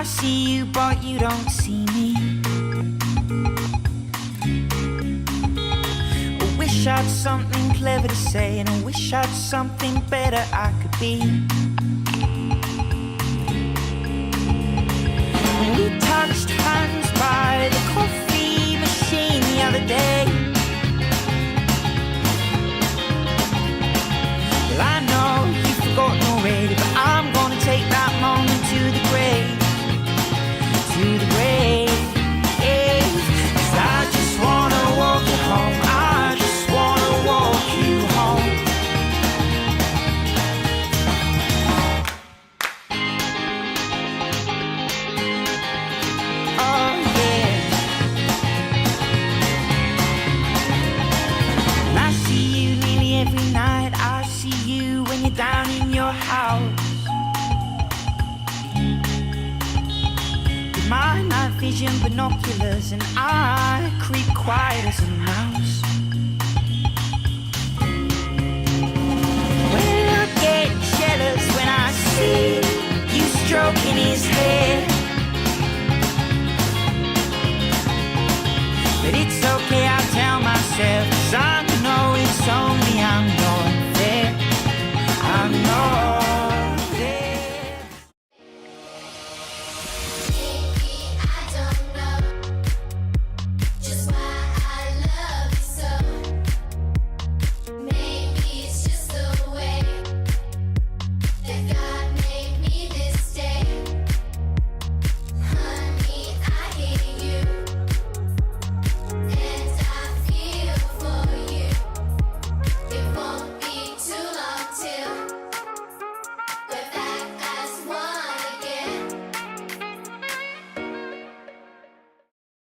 see you, but you don't see me. I wish I'd something clever to say, and I wish I'd something better I could be. We touched hands by the coffee machine the other day. Well, I know you've forgotten already, but I'm gonna take that moment to the grave, to the grave. 'Cause I just wanna walk you home, I just wanna walk you home. Oh yeah. And I see you nearly every night, I see you when you're down in your house. With my night vision binoculars, and I creep quiet as a mouse.